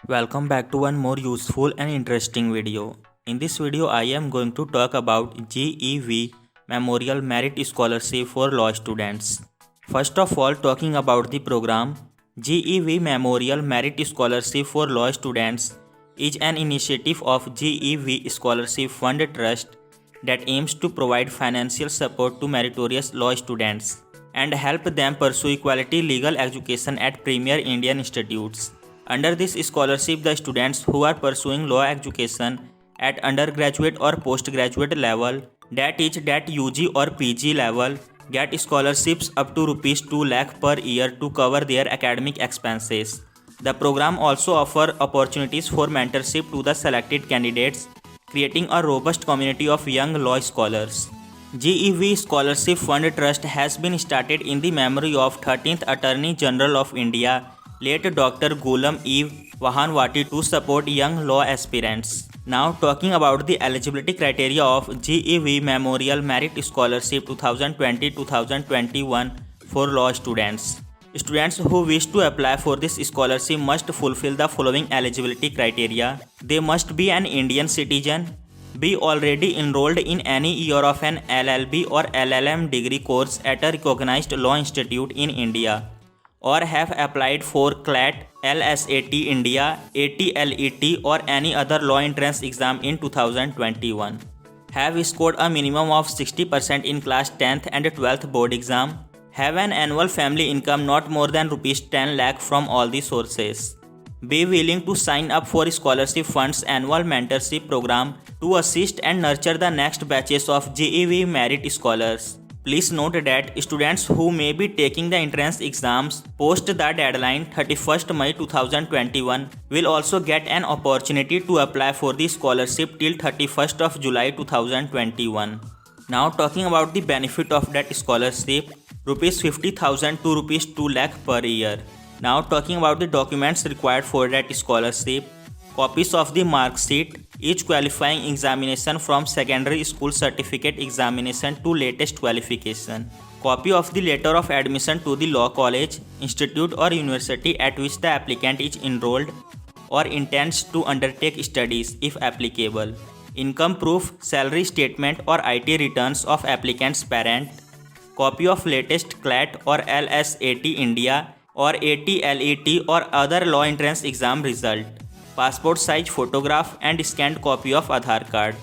Welcome back to one more useful and interesting video. In this video, I am going to talk about GEV Memorial Merit Scholarship for Law Students. First of all, talking about the program, GEV Memorial Merit Scholarship for Law Students is an initiative of GEV Scholarship Fund Trust that aims to provide financial support to meritorious law students and help them pursue quality legal education at premier Indian institutes. Under this scholarship, the students who are pursuing law education at undergraduate or postgraduate level, that is that UG or PG level, get scholarships up to rupees 2 lakh per year to cover their academic expenses. The program also offers opportunities for mentorship to the selected candidates, creating a robust community of young law scholars. GEV Scholarship Fund Trust has been started in the memory of 13th Attorney General of India, late Dr. Ghulam E. Vahanwati, to support young law aspirants. Now talking about the eligibility criteria of GEV Memorial Merit Scholarship 2020-2021 for law students. Students who wish to apply for this scholarship must fulfill the following eligibility criteria. They must be an Indian citizen, be already enrolled in any year of an LLB or LLM degree course at a recognized law institute in India, or have applied for CLAT, LSAT India, ATLET or any other law entrance exam in 2021. Have scored a minimum of 60% in class 10th and 12th board exam. Have an annual family income not more than rupees 10 lakh from all the sources. Be willing to sign up for Scholarship Fund's annual mentorship program to assist and nurture the next batches of GEV merit scholars. Please note that students who may be taking the entrance exams post the deadline 31st May 2021 will also get an opportunity to apply for the scholarship till 31st of July 2021. Now talking about the benefit of that scholarship, rupees 50,000 to rupees 2 lakh per year. Now talking about the documents required for that scholarship, copies of the mark sheet, each qualifying examination from secondary school certificate examination to latest qualification, copy of the letter of admission to the law college, institute or university at which the applicant is enrolled or intends to undertake studies if applicable, income proof, salary statement or IT returns of applicant's parent, copy of latest CLAT or LSAT India or ATLET or other law entrance exam result, passport size photograph and scanned copy of Aadhaar card.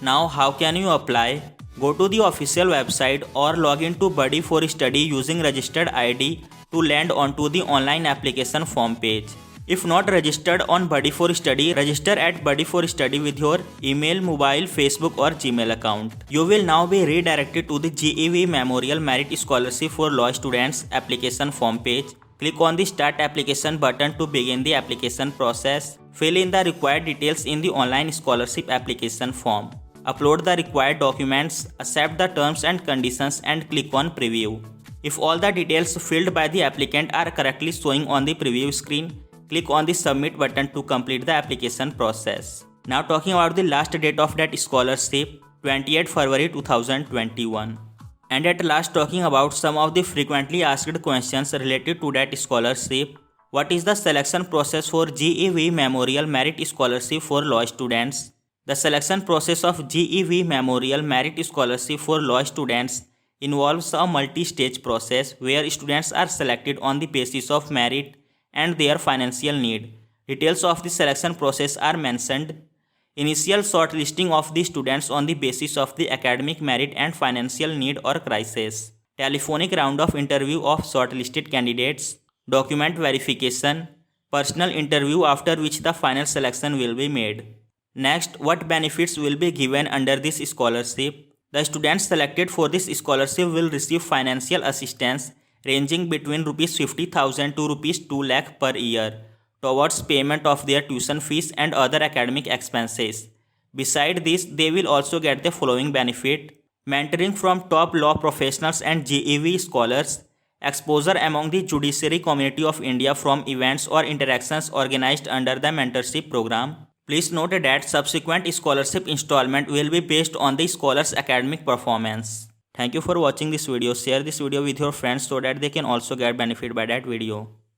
Now how can you apply? Go to the official website or log into Buddy for Study using registered ID to land onto the online application form page. If not registered on Buddy for Study, register at Buddy for Study with your email, mobile, Facebook or Gmail account. You will now be redirected to the GEV Memorial Merit Scholarship for Law Students application form page. Click on the Start Application button to begin the application process. Fill in the required details in the online scholarship application form. Upload the required documents, accept the terms and conditions and click on Preview. If all the details filled by the applicant are correctly showing on the preview screen, click on the Submit button to complete the application process. Now talking about the last date of that scholarship, 28 February 2021. And at last talking about some of the frequently asked questions related to that scholarship. What is the selection process for GEV Memorial Merit Scholarship for Law Students? The selection process of GEV Memorial Merit Scholarship for Law Students involves a multi-stage process where students are selected on the basis of merit and their financial need. Details of the selection process are mentioned. Initial shortlisting of the students on the basis of the academic merit and financial need or crisis. Telephonic round of interview of shortlisted candidates. Document verification. Personal interview after which the final selection will be made. Next, what benefits will be given under this scholarship? The students selected for this scholarship will receive financial assistance ranging between rupees 50,000 to rupees 2 lakh per year towards payment of their tuition fees and other academic expenses. Beside this, they will also get the following benefit: mentoring from top law professionals and GEV scholars, exposure among the judiciary community of India from events or interactions organized under the mentorship program. Please note that subsequent scholarship installment will be based on the scholar's academic performance. Thank you for watching this video. Share this video with your friends so that they can also get benefit by that video.